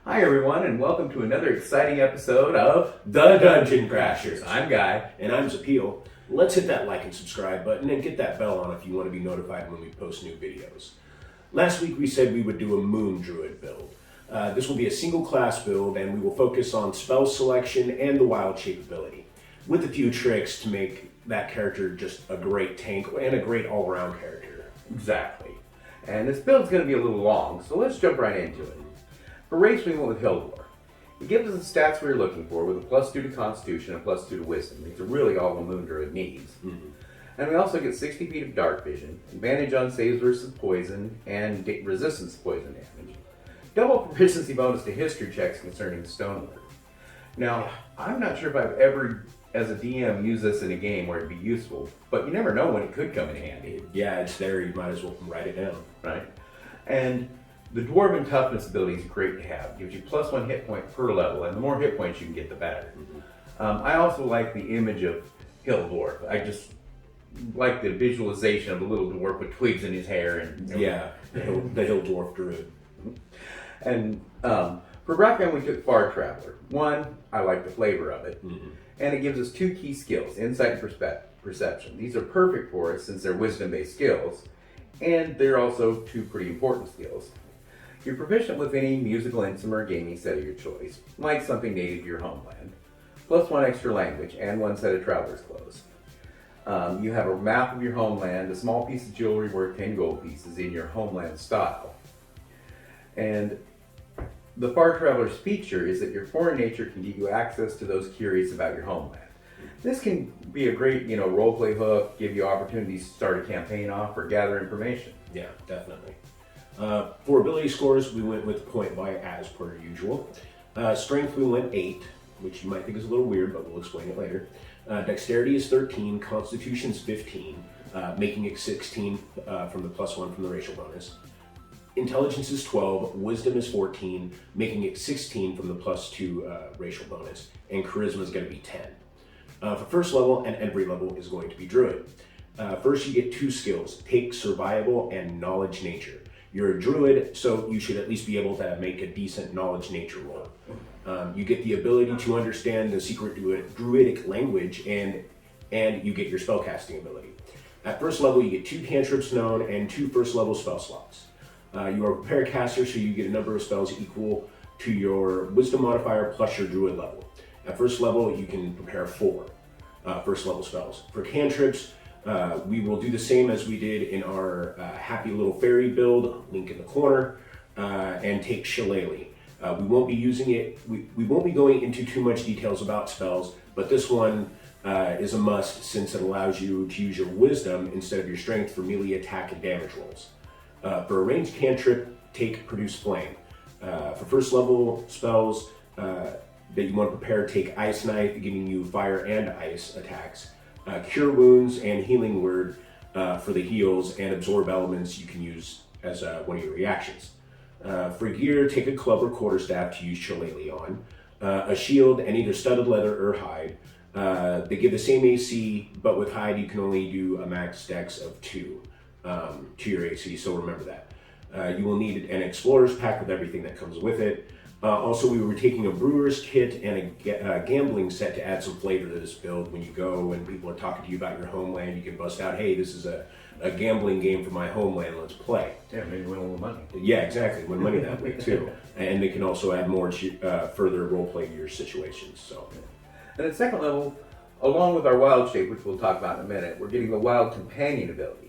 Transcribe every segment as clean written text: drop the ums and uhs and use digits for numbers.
Hi everyone, and welcome to another exciting episode of The Dungeon Crashers. I'm Guy. And I'm Zapeel. Let's hit that like and subscribe button and get that bell on if you want to be notified when we post new videos. Last week we said we would do a Moon Druid build. This will be a single class build and we will focus on spell selection and the wild shape ability, with a few tricks to make that character just a great tank and a great all-around character. Exactly. And this build's going to be a little long, so let's jump right into it. For race, we went with Hill Dwarf. It gives us the stats we were looking for with a +2 to Constitution and +2 to Wisdom. These are really all the Moon Druid needs. And we also get 60 feet of Dark Vision, advantage on saves versus poison, and resistance to poison damage. Double proficiency bonus to history checks concerning Stonework. Now, I'm not sure if I've ever, as a DM, used this in a game where it'd be useful, but you never know when it could come in handy. Yeah, it's there. You might as well write it down. Right? And the Dwarven Toughness ability is great to have. It gives you +1 hit point per level, and the more hit points you can get, the better. I also like the image of Hill Dwarf. I just like the visualization of a little dwarf with twigs in his hair. And Yeah, the Hill Dwarf Druid. And for background, we took Far Traveler. One, I like the flavor of it, and it gives us 2 key skills, Insight and Perception. These are perfect for us since they're wisdom-based skills, and they're also 2 pretty important skills. You're proficient with any musical instrument or gaming set of your choice, like something native to your homeland, +1 extra language, and 1 set of traveler's clothes. You have a map of your homeland, a small piece of jewelry worth 10 gold pieces in your homeland style. And the Far Traveler's feature is that your foreign nature can give you access to those curious about your homeland. This can be a great, roleplay hook, give you opportunities to start a campaign off or gather information. Yeah, definitely. For ability scores, we went with point buy as per usual. Strength, we went 8, which you might think is a little weird, but we'll explain it later. Dexterity is 13, Constitution is 15, making it 16 from the +1 from the racial bonus. Intelligence is 12, Wisdom is 14, making it 16 from the +2 racial bonus, and Charisma is going to be 10. For first level and every level is going to be Druid. First, you get 2 skills, Take Survival and Knowledge Nature. You're a Druid, so you should at least be able to make a decent Knowledge Nature roll. You get the ability to understand the secret Druidic language, and you get your spellcasting ability. At first level, you get 2 cantrips known and 2 first level spell slots. You are a prepared caster, so you get a number of spells equal to your Wisdom modifier plus your Druid level. At first level, you can prepare 4 first level spells. For cantrips, we will do the same as we did in our Happy Little Fairy build, link in the corner, and take Shillelagh. We won't be using it, we won't be going into too much details about spells, but this one is a must since it allows you to use your Wisdom instead of your Strength for melee attack and damage rolls. For a ranged cantrip, take Produce Flame. For first level spells that you want to prepare, take Ice Knife, giving you fire and ice attacks. Cure Wounds and Healing Word for the heals, and Absorb Elements you can use as one of your reactions. For gear, take a club or quarterstaff to use Shillelagh on. A shield and either studded leather or hide. They give the same AC, but with hide you can only do a max dex of 2 to your AC, so remember that. You will need an explorer's pack with everything that comes with it. Also, we were taking a brewer's kit and a gambling set to add some flavor to this build. When you go and people are talking to you about your homeland, you can bust out, hey, this is a gambling game for my homeland, let's play. Yeah, maybe win a little money. Yeah, exactly, win money that way too. And they can also add more further roleplay to your situations. So. And at second level, along with our Wild Shape, which we'll talk about in a minute, we're getting the Wild Companion ability.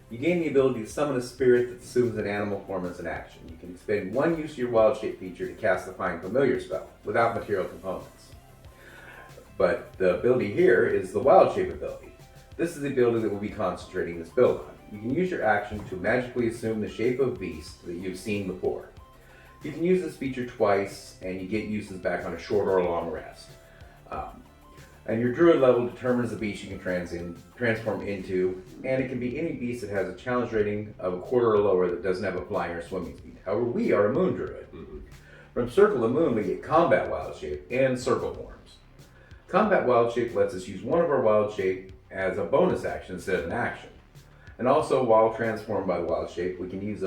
You gain the ability to summon a spirit that assumes an animal form as an action. You can expend 1 use of your Wild Shape feature to cast the Find Familiar spell, without material components. But the ability here is the Wild Shape ability. This is the ability that we'll be concentrating this build on. You can use your action to magically assume the shape of a beast that you've seen before. You can use this feature twice, and you get uses back on a short or long rest. And your Druid level determines the beast you can transform into, and it can be any beast that has a challenge rating of a quarter or lower that doesn't have a flying or swimming speed. However, we are a Moon Druid. From Circle of Moon, we get Combat Wild Shape and Circle Forms. Combat Wild Shape lets us use one of our Wild Shape as a bonus action instead of an action. And also, while transformed by Wild Shape, we can use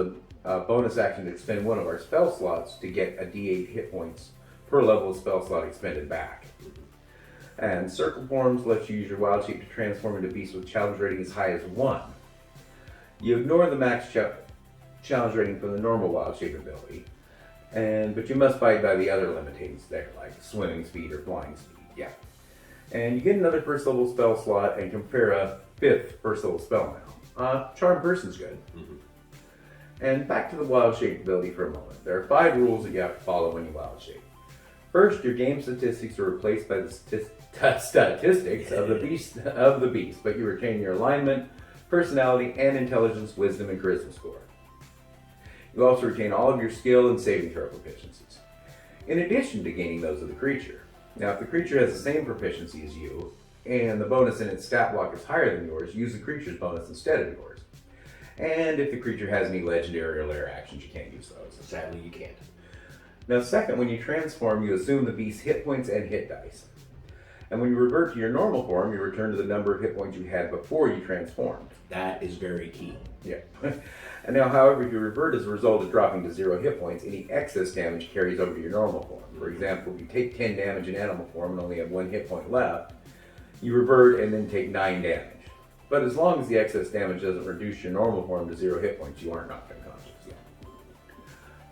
bonus action to expend one of our spell slots to get a d8 hit points per level of spell slot expended back. And circle forms lets you use your wild shape to transform into beasts with challenge rating as high as 1. You ignore the max challenge rating for the normal wild shape ability, but you must abide by the other limitations there, like swimming speed or flying speed. Yeah. And you get another first level spell slot and compare a 5th first level spell now. Charm Person's good. And back to the wild shape ability for a moment. There are 5 rules that you have to follow when you wild shape. First, your game statistics are replaced by the statistics of the beast, but you retain your alignment, personality, and intelligence, wisdom, and charisma score. You also retain all of your skill and saving throw proficiencies, in addition to gaining those of the creature. Now, if the creature has the same proficiency as you, and the bonus in its stat block is higher than yours, use the creature's bonus instead of yours. And if the creature has any legendary or lair actions, you can't use those. Sadly, you can't. Now, second, when you transform, you assume the beast's hit points and hit dice. And when you revert to your normal form, you return to the number of hit points you had before you transformed. That is very key. Yeah. And now, however, if you revert as a result of dropping to 0 hit points, any excess damage carries over to your normal form. For example, if you take 10 damage in animal form and only have 1 hit point left, you revert and then take 9 damage. But as long as the excess damage doesn't reduce your normal form to 0 hit points, you aren't knocked unconscious.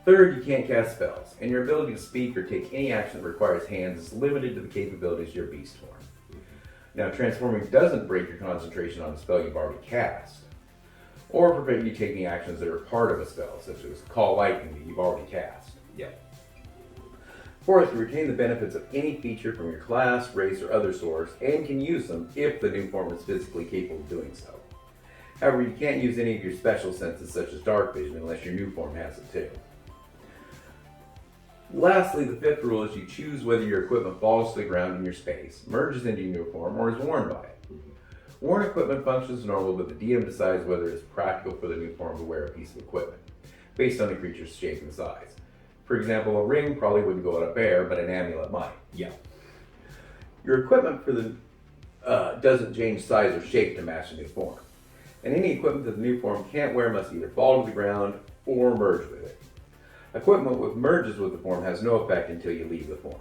Third, you can't cast spells, and your ability to speak or take any action that requires hands is limited to the capabilities of your beast form. Now, transforming doesn't break your concentration on a spell you've already cast, or prevent you taking actions that are part of a spell, such as Call Lightning that you've already cast. Fourth, you retain the benefits of any feature from your class, race, or other source, and can use them if the new form is physically capable of doing so. However, you can't use any of your special senses, such as dark vision, unless your new form has it too. Lastly, the 5th rule is you choose whether your equipment falls to the ground in your space, merges into your new form, or is worn by it. Worn equipment functions normal, but the DM decides whether it's practical for the new form to wear a piece of equipment, based on the creature's shape and size. For example, a ring probably wouldn't go on a bear, but an amulet might. Your equipment doesn't change size or shape to match the new form. And any equipment that the new form can't wear must either fall to the ground or merge with it. Equipment that merges with the form has no effect until you leave the form.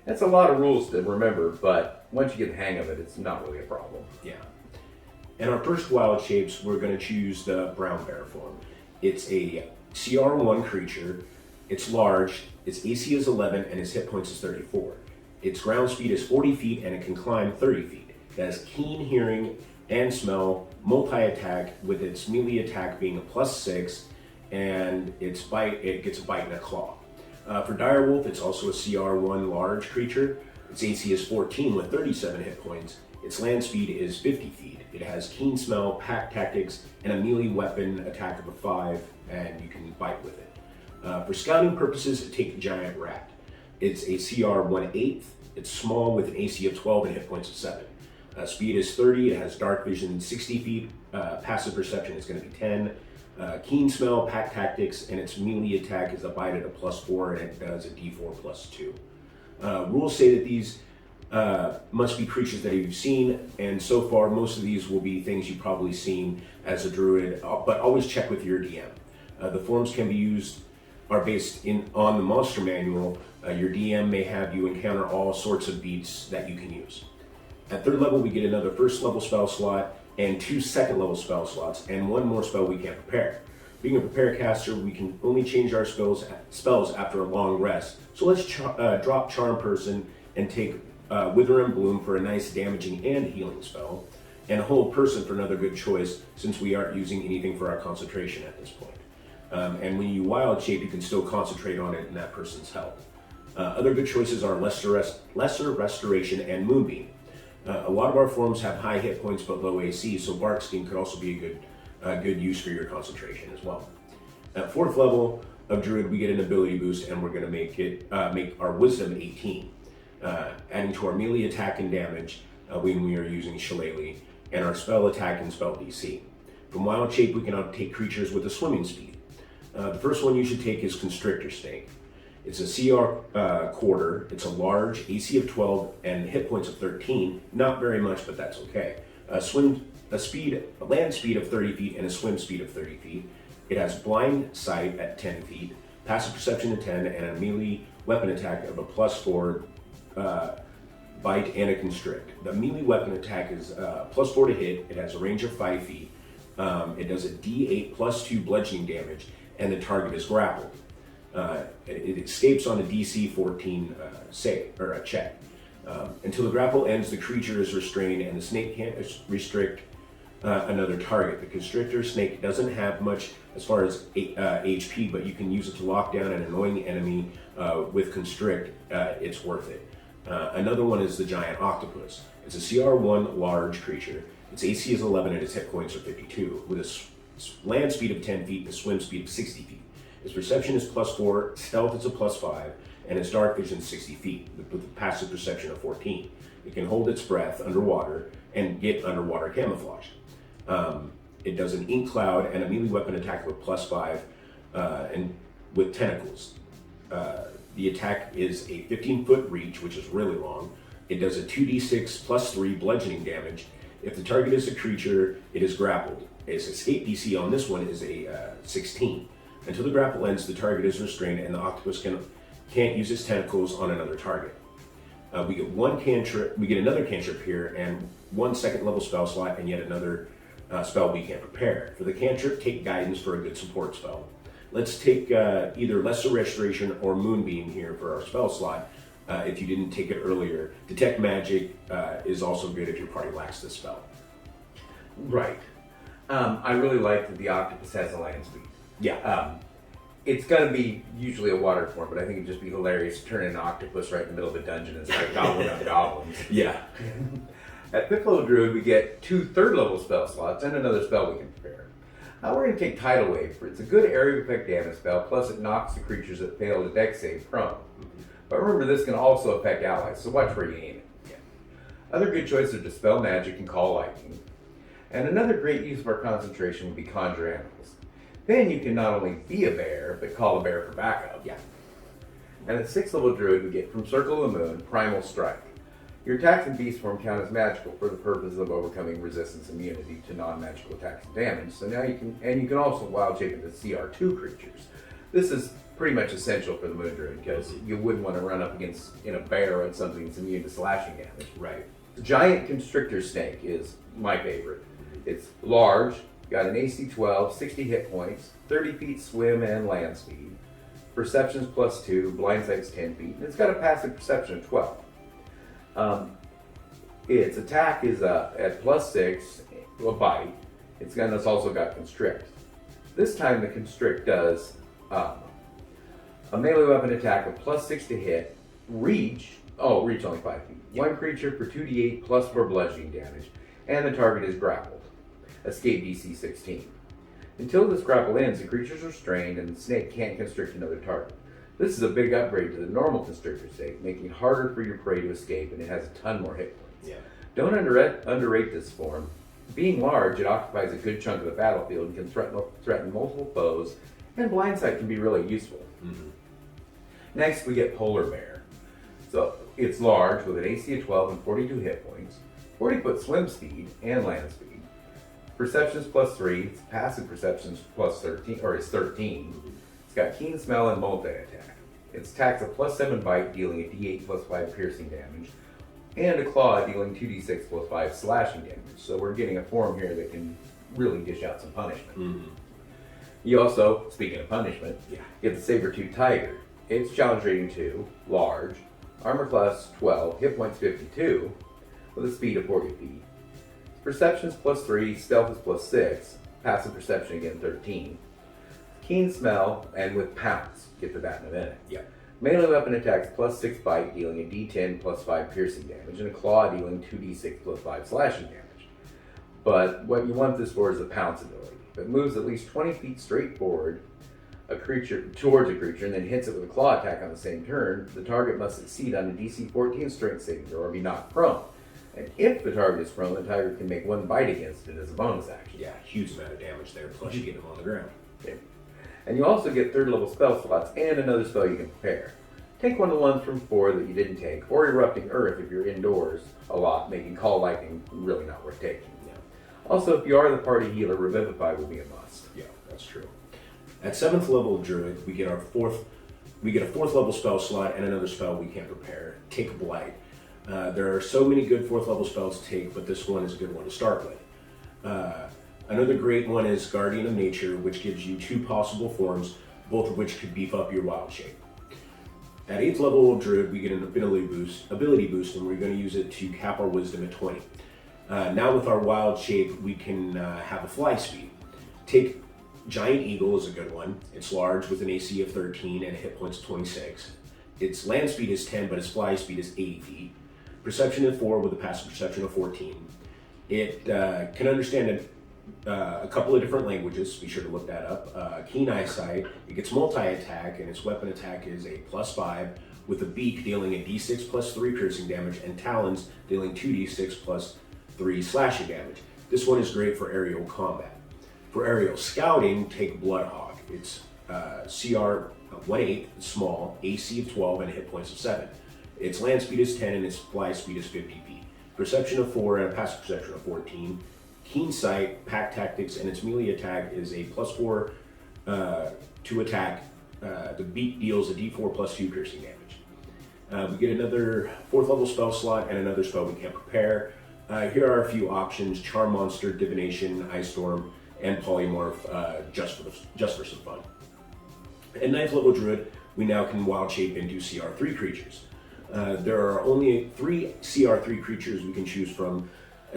That's a lot of rules to remember, but once you get the hang of it, it's not really a problem. And our first wild shapes, we're going to choose the brown bear form. It's a CR1 creature. It's large. Its AC is 11, and its hit points is 34. Its ground speed is 40 feet, and it can climb 30 feet. It has keen hearing and smell, multi-attack, with its melee attack being a +6, and its bite, it gets a bite and a claw. For Direwolf, it's also a CR1 large creature. Its AC is 14 with 37 hit points. Its land speed is 50 feet. It has keen smell, pack tactics, and a melee weapon attack of a 5, and you can bite with it. For scouting purposes, take the giant rat. It's a CR 1/8. It's small with an AC of 12 and hit points of 7. Speed is 30. It has dark vision 60 feet. Passive perception is going to be 10. Keen smell, pack tactics, and its melee attack is a bite at a +4, and it does a d4 +2. Rules say that these must be creatures that you've seen, and so far most of these will be things you've probably seen as a druid, but always check with your DM. The forms are based on the monster manual. Your DM may have you encounter all sorts of beats that you can use. At 3rd level, we get another 1st level spell slot and 2 2nd level spell slots, and 1 more spell we can prepare. Being a prepare caster, we can only change our spells after a long rest. So let's drop Charm Person and take Wither and Bloom for a nice damaging and healing spell, and Hold Person for another good choice, since we aren't using anything for our concentration at this point. And when you wild shape, you can still concentrate on it in that person's health. Other good choices are Lesser Restoration and Moonbeam. A lot of our forms have high hit points but low AC, so Bark Skin could also be a good use for your concentration as well. At 4th level of Druid, we get an ability boost, and we're going to make our Wisdom 18, adding to our melee attack and damage when we are using Shillelagh, and our spell attack and spell DC. From Wild Shape, we can take creatures with a swimming speed. The first one you should take is Constrictor Snake. It's a CR quarter. It's a large, AC of 12, and hit points of 13. Not very much, but that's okay. A land speed of 30 feet and a swim speed of 30 feet. It has blind sight at 10 feet, passive perception at 10, and a melee weapon attack of a +4 bite and a constrict. The melee weapon attack is +4 to hit. It has a range of 5 feet. It does a D8 +2 bludgeoning damage, and the target is grappled. It escapes on a DC 14 save or a check. Until the grapple ends, the creature is restrained, and the snake can't restrict another target. The Constrictor Snake doesn't have much as far as HP, but you can use it to lock down an annoying enemy with Constrict. It's worth it. Another one is the Giant Octopus. It's a CR1 large creature. Its AC is 11 and its hit points are 52, with a land speed of 10 feet and a swim speed of 60 feet. Its perception is +4, stealth is a +5, and its dark vision is 60 feet, with a passive perception of 14. It can hold its breath underwater and get underwater camouflage. It does an ink cloud and a melee weapon attack with +5 and with tentacles. The attack is a 15-foot reach, which is really long. It does a 2d6 +3 bludgeoning damage. If the target is a creature, it is grappled. Its escape DC on this one is a 16. Until the grapple ends, the target is restrained, and the octopus can't use its tentacles on another target. We get one cantrip. We get another cantrip here, and one second-level spell slot, and yet another spell we can't prepare. For the cantrip, take guidance for a good support spell. Let's take either Lesser Restoration or Moonbeam here for our spell slot. If you didn't take it earlier, Detect Magic is also good if your party lacks this spell. Right. I really like that the octopus has a land speed. Yeah. It's going to be usually a water form, but I think it'd just be hilarious to turn an octopus right in the middle of a dungeon and start gobbling up goblins. Yeah. At 5th level Druid, we get 2 3rd-level spell slots and another spell we can prepare. We're going to take Tidal Wave. It's a good area of effect damage spell, plus it knocks the creatures that fail the dex save prone. But remember, this can also affect allies, so watch where you aim it. Yeah. Other good choices are Dispel Magic and Call Lightning. And another great use of our concentration would be Conjure Animals. Then you can not only be a bear, but call a bear for backup. Yeah. And at 6th level Druid, we get from Circle of the Moon, Primal Strike. Your attacks in beast form count as magical for the purpose of overcoming resistance immunity to non-magical attacks and damage. So now you can also wild shape into CR2 creatures. This is pretty much essential for the Moon Druid because you wouldn't want to run up against a bear on something that's immune to slashing damage. Right. The Giant Constrictor Snake is my favorite. It's large, got an AC 12, 60 hit points, 30 feet swim and land speed, perception's +2, blind sight's 10 feet, and it's got a passive perception of 12. Its attack is at +6, a bite. It's also got Constrict. This time the Constrict does a melee weapon attack of +6 to hit, reach only 5 feet. Yep. One creature for 2d8 +4 bludgeoning damage, and the target is grappled. Escape DC 16. Until this grapple ends, the creature is restrained and the snake can't constrict another target. This is a big upgrade to the normal Constrictor Snake, making it harder for your prey to escape, and it has a ton more hit points. Yeah. Don't underrate this form. Being large, it occupies a good chunk of the battlefield and can threaten multiple foes, and blind sight can be really useful. Mm-hmm. Next, we get Polar Bear. So it's large with an AC of 12 and 42 hit points, 40-foot swim speed and land speed. Perception's +3, its passive perception's +13, or is 13. It's got keen smell and multi-attack. Its attack's a +7 bite, dealing a d8 +5 piercing damage, and a claw dealing 2d6 +5 slashing damage. So we're getting a form here that can really dish out some punishment. Mm-hmm. You also, speaking of punishment, get the Saber-Tooth Tiger. It's challenge rating 2, large, armor class 12, hit points 52, with a speed of 40 feet. Perception's +3, stealth is +6, passive perception again 13. Keen smell, and with pounce. Get to that in a minute. Yeah. Melee weapon attacks +6 bite, dealing a d10 +5 piercing damage, and a claw dealing 2d6 +5 slashing damage. But what you want this for is the pounce ability. If it moves at least 20 feet straight forward, towards a creature, and then hits it with a claw attack on the same turn, the target must succeed on a DC 14 strength saving throw or be knocked prone. And if the target is prone, the tiger can make one bite against it as a bonus action. Yeah, huge amount of damage there, plus you get him on the ground. Okay. And you also get 3rd level spell slots and another spell you can prepare. Take one of the ones from 4 that you didn't take, or Erupting Earth if you're indoors a lot, making Call Lightning really not worth taking. Yeah. Also, if you are the party healer, Revivify will be a must. Yeah, that's true. At 7th level Druid, we get a 4th level spell slot and another spell we can't prepare, Take Blight. There are so many good 4th level spells to take, but this one is a good one to start with. Another great one is Guardian of Nature, which gives you 2 possible forms, both of which could beef up your wild shape. At 8th level of Druid, we get an ability boost, and we're going to use it to cap our wisdom at 20. Now with our wild shape, we can have a fly speed. Take Giant Eagle is a good one. It's large with an AC of 13 and a hit points of 26. Its land speed is 10, but its fly speed is 80 feet. Perception is 4 with a passive perception of 14. It can understand a couple of different languages. Be sure to look that up. Keen Eyesight. It gets multi-attack, and its weapon attack is a +5, with a beak dealing a d6 plus 3 piercing damage, and talons dealing 2d6 plus 3 slashing damage. This one is great for aerial combat. For aerial scouting, take Bloodhawk. It's CR 1/8, small, AC of 12, and hit points of 7. Its land speed is 10, and its fly speed is 50 feet. Perception of 4 and a passive perception of 14. Keen Sight, Pack Tactics, and its melee attack is a +4 to attack. The beak deals a d4 plus 2 piercing damage. We get another 4th level spell slot and another spell we can't prepare. Here are a few options: Charm Monster, Divination, Ice Storm, and Polymorph, just for some fun. At 9th level Druid, we now can wild shape into CR3 creatures. There are only 3 CR3 creatures we can choose from.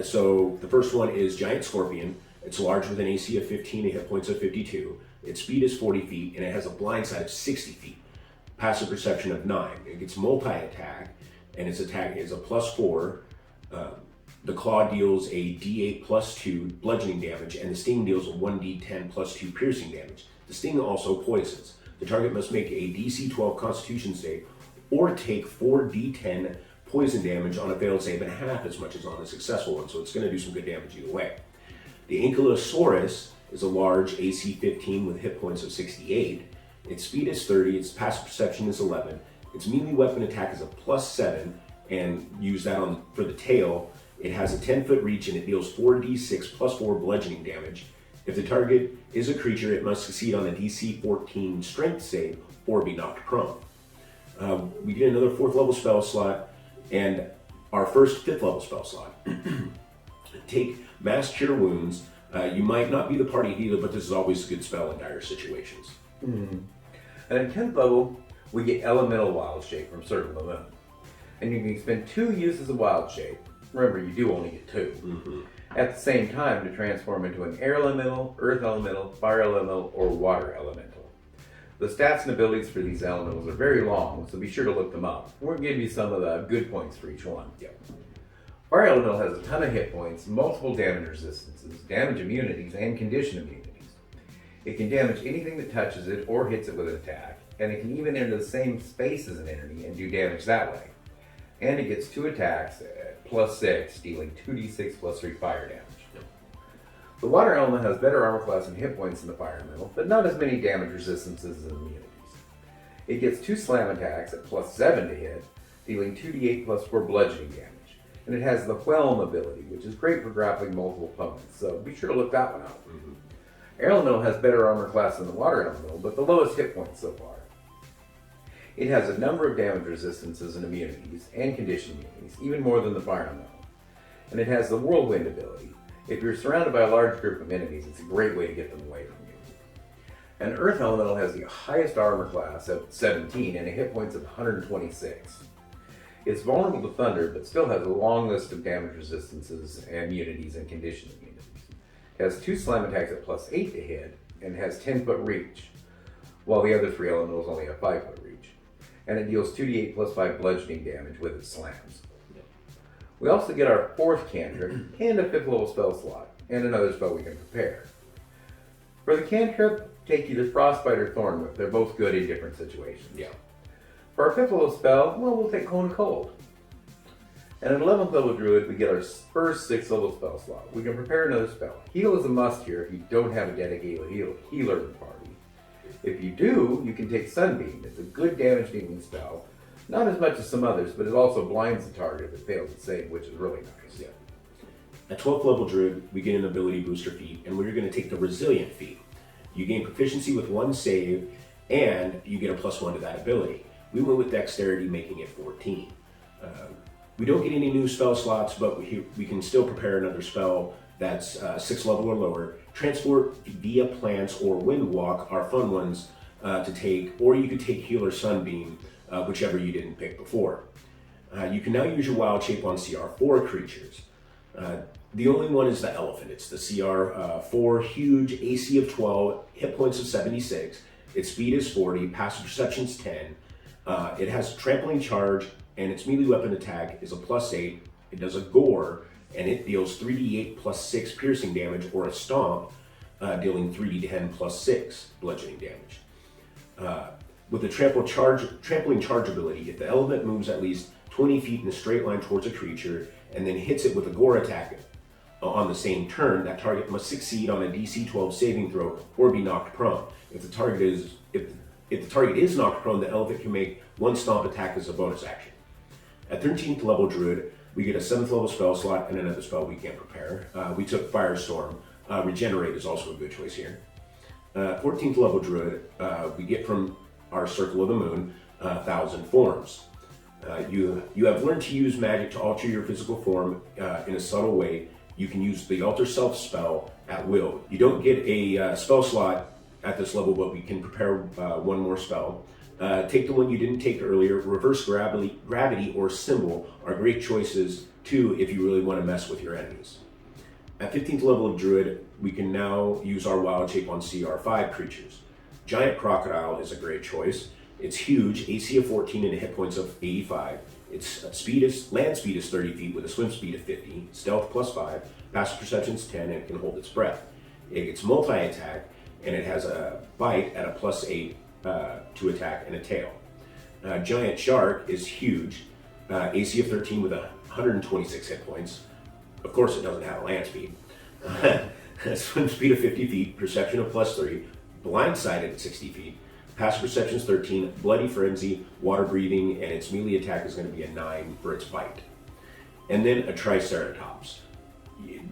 So the first one is Giant Scorpion. It's large with an AC of 15 and hit points of 52. Its speed is 40 feet, and it has a blind side of 60 feet. Passive perception of 9. It gets multi-attack, and its attack is a +4. The claw deals a d8 plus 2 bludgeoning damage, and the sting deals a 1d10 plus 2 piercing damage. The sting also poisons. The target must make a DC 12 Constitution save or take 4d10 poison damage on a failed save and half as much as on a successful one, so it's going to do some good damage either way. The Ankylosaurus is a large AC 15 with hit points of 68. Its speed is 30, its passive perception is 11, its melee weapon attack is a +7, and use that for the tail. It has a 10-foot reach, and it deals 4d6 plus 4 bludgeoning damage. If the target is a creature, it must succeed on a DC 14 strength save or be knocked prone. We get another 4th level spell slot and our first 5th level spell slot. Take Mass Cure Wounds. You might not be the party healer, but this is always a good spell in dire situations. And at 10th level, we get Elemental Wild Shape from Circle of the Moon. And you can spend 2 uses of Wild Shape. Remember, you do only get 2. At the same time to transform into an Air Elemental, Earth Elemental, Fire Elemental, or Water Elemental. The stats and abilities for these elementals are very long, so be sure to look them up. We'll give you some of the good points for each one. Fire Elemental has a ton of hit points, multiple damage resistances, damage immunities, and condition immunities. It can damage anything that touches it or hits it with an attack, and it can even enter the same space as an enemy and do damage that way. And it gets 2 attacks at +6, dealing 2d6 plus 3 fire damage. The Water Element has better armor class and hit points than the Fire Elemental, but not as many damage resistances and immunities. It gets 2 slam attacks at +7 to hit, dealing 2d8 plus 4 bludgeoning damage. And it has the Whelm ability, which is great for grappling multiple opponents, so be sure to look that one out. Air Elemental has better armor class than the Water Elemental, but the lowest hit points so far. It has a number of damage resistances and immunities, and condition immunities, even more than the Fire Elemental. And it has the Whirlwind ability. If you're surrounded by a large group of enemies, it's a great way to get them away from you. And Earth Elemental has the highest armor class of 17 and a hit points of 126. It's vulnerable to thunder, but still has a long list of damage resistances, immunities, and condition immunities. It has 2 slam attacks at +8 to hit, and has 10-foot reach, while the other 3 elementals only have 5-foot reach. And it deals 2d8 plus 5 bludgeoning damage with its slams. We also get our 4th cantrip and a 5th level spell slot, and another spell we can prepare. For the cantrip, take either Frostbite or Thornwhip. They're both good in different situations. For our 5th level spell, well, we'll take Cone Cold. And at 11th level Druid, we get our first 6th level spell slot. We can prepare another spell. Heal is a must here if you don't have a dedicated healer in the party. If you do, you can take Sunbeam. It's a good damage dealing spell. Not as much as some others, but it also blinds the target if it fails to save, which is really nice. At 12th level Druid, we get an ability booster feat, and we're going to take the Resilient feat. You gain proficiency with 1 save, and you get a +1 to that ability. We went with Dexterity, making it 14. We don't get any new spell slots, but we can still prepare another spell that's 6th level or lower. Transport via plants or Wind Walk are fun ones to take, or you could take Healer Sunbeam, whichever you didn't pick before. You can now use your Wild Shape on CR4 creatures. The only one is the Elephant. It's the CR4, huge, AC of 12, hit points of 76. Its speed is 40, passive perception's 10. It has Trampling Charge, and its melee weapon attack is a +8. It does a Gore, and it deals 3d8 +6 piercing damage, or a Stomp, dealing 3d10 +6 bludgeoning damage. With the Trampling Charge ability, if the Elephant moves at least 20 feet in a straight line towards a creature, and then hits it with a Gore attack on the same turn, that target must succeed on a DC 12 saving throw or be knocked prone. If the target is knocked prone, the Elephant can make 1 Stomp attack as a bonus action. At 13th level Druid, we get a 7th level spell slot and another spell we can't prepare. We took Firestorm. Regenerate is also a good choice here. 14th level Druid, we get from our Circle of the Moon, 1,000 forms. You have learned to use magic to alter your physical form in a subtle way. You can use the Alter Self spell at will. You don't get a spell slot at this level, but we can prepare 1 more spell. Take the one you didn't take earlier. Reverse Gravity or Symbol are great choices too if you really want to mess with your enemies. At 15th level of Druid, we can now use our Wild Shape on CR5 creatures. Giant Crocodile is a great choice. It's huge, AC of 14 and hit points of 85. Its land speed is 30 feet with a swim speed of 50, stealth +5, passive perception's 10, and it can hold its breath. It gets multi-attack, and it has a bite at a +8 to attack and a tail. Giant Shark is huge, AC of 13 with 126 hit points. Of course, it doesn't have a land speed. Swim speed of 50 feet, perception of +3, blindsided at 60 feet. Passive perception is 13, Bloody Frenzy, water breathing, and its melee attack is going to be a 9 for its bite. And then a Triceratops.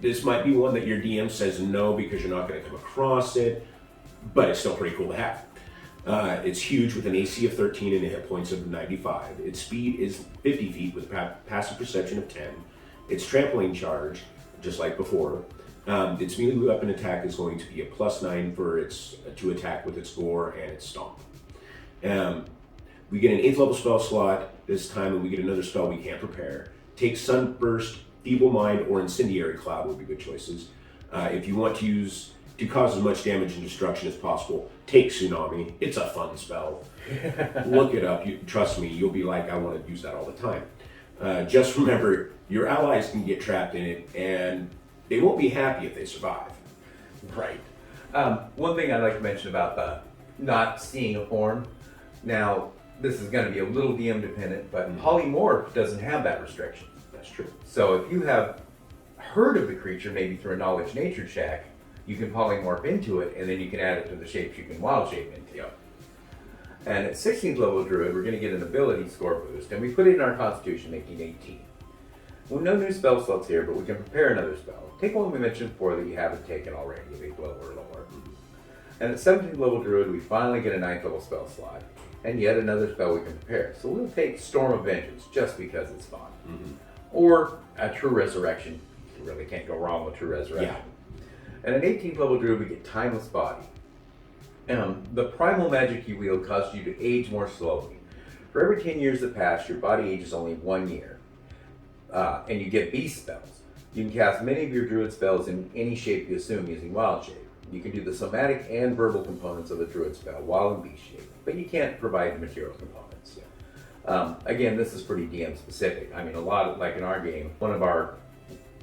This might be one that your DM says no because you're not going to come across it, but it's still pretty cool to have. It's huge with an AC of 13 and a hit points of 95. Its speed is 50 feet with passive perception of 10. Its Trampling Charge, just like before. Its melee weapon attack is going to be a +9 for its to attack with its Gore and its Stomp. We get an 8th level spell slot this time, and we get another spell we can't prepare. Take Sunburst, Feeble Mind, or Incendiary Cloud would be good choices. If you want to cause as much damage and destruction as possible, take Tsunami. It's a fun spell. Look it up. Trust me, you'll be like, I want to use that all the time. Just remember, your allies can get trapped in it, and they won't be happy if they survive. Right. One thing I'd like to mention about the not seeing a form. Now, this is going to be a little DM dependent, but Polymorph doesn't have that restriction. That's true. So if you have heard of the creature, maybe through a knowledge nature check, you can polymorph into it, and then you can add it to the shapes you can wild shape into. Yep. And at 16th level Druid, we're going to get an ability score boost, and we put it in our Constitution, making 18. Well, no new spell slots here, but we can prepare another spell. Take one we mentioned before that you haven't taken already, at 8th level or lower. And at 17th level Druid, we finally get a 9th level spell slot, and yet another spell we can prepare. So we'll take Storm of Vengeance, just because it's fun. Or a True Resurrection. You really can't go wrong with True Resurrection. Yeah. And at 18th level Druid, we get Timeless Body. The primal magic you wield causes you to age more slowly. For every 10 years that pass, your body ages only 1 year. And you get beast spells. You can cast many of your druid spells in any shape you assume using wild shape. You can do the somatic and verbal components of the druid spell while in beast shape, but you can't provide the material components. Again, this is pretty DM specific. I mean, a lot of, like in our game, one of our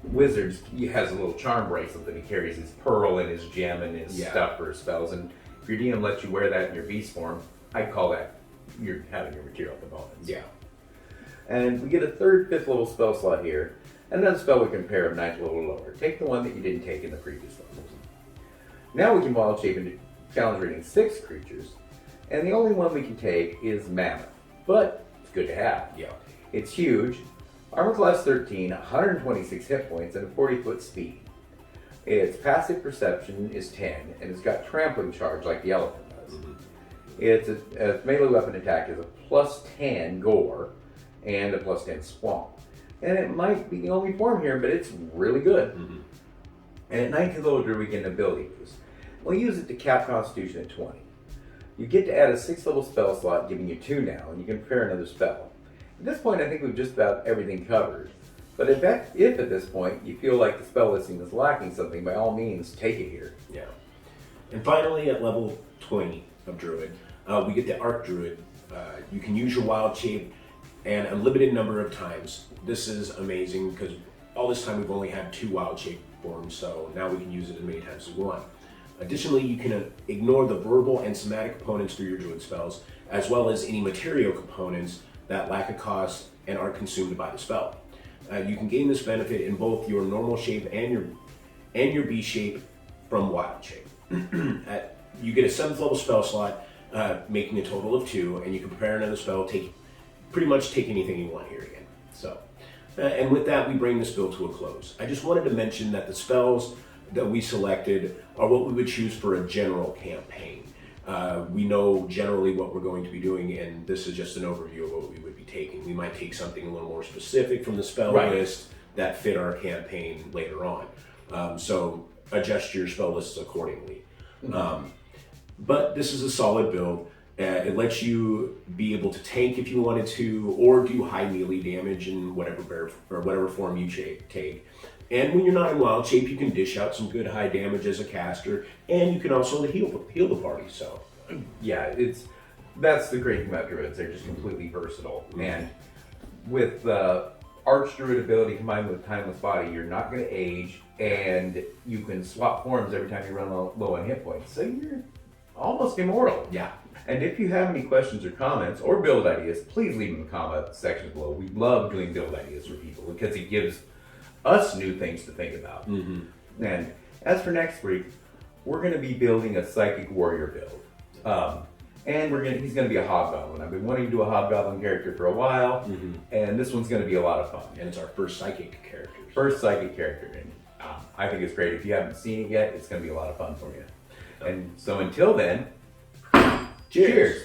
wizards, he has a little charm bracelet that he carries his pearl and his gem and his stuff for his spells, and if your DM lets you wear that in your beast form, I'd call that you're having your material components. Yeah. And we get a 3rd, 5th level spell slot here, and another spell we can pair of 9th level or lower. Take the one that you didn't take in the previous levels. Now we can wild shape into challenge rating 6 creatures, and the only one we can take is Mammoth, but it's good to have. Yeah. It's huge, armor class 13, 126 hit points, and a 40-foot speed. Its passive perception is 10, and it's got trampling charge like the elephant does. Its melee weapon attack is a +10 gore and a +10 swamp. And it might be the only form here, but it's really good. And at 19th level Druid, we get an ability boost. We'll use it to cap Constitution at 20. You get to add a 6th level spell slot, giving you 2 now, and you can prepare another spell. At this point, I think we've just about everything covered. But if at this point you feel like the spell listing is lacking something, by all means, take it here. Yeah. And finally, at level 20 of Druid, we get the Arc Druid. You can use your Wild Shape and a limited number of times. This is amazing because all this time we've only had 2 Wild Shape forms, so now we can use it as many times as we want. Additionally, you can ignore the verbal and somatic components through your Druid spells, as well as any material components that lack a cost and aren't consumed by the spell. You can gain this benefit in both your normal shape and your B shape from Wild Shape. You get a 7th level spell slot, making a total of 2, and you can prepare another spell, pretty much take anything you want here again. So, and with that, we bring this build to a close. I just wanted to mention that the spells that we selected are what we would choose for a general campaign. We know generally what we're going to be doing, and this is just an overview of what we would be taking. We might take something a little more specific from the spell list that fit our campaign later on. So adjust your spell lists accordingly. But this is a solid build. It lets you be able to tank if you wanted to, or do high melee damage in whatever form you take. And when you're not in Wild Shape, you can dish out some good high damage as a caster, and you can also heal the party. So, yeah, that's the great thing about Druids. They're just completely versatile. And with the Arch Druid ability combined with Timeless Body, you're not going to age, and you can swap forms every time you run low on hit points. So you're almost immortal. Yeah. And if you have any questions or comments or build ideas, please leave them in the comment section below. We love doing build ideas for people because it gives us new things to think about. And as for next week, we're going to be building a Psychic Warrior build. And he's going to be a Hobgoblin. I've been wanting to do a Hobgoblin character for a while, and this one's going to be a lot of fun. And it's our first Psychic character. First Psychic character. And I think it's great. If you haven't seen it yet, it's going to be a lot of fun for you. And so until then, cheers.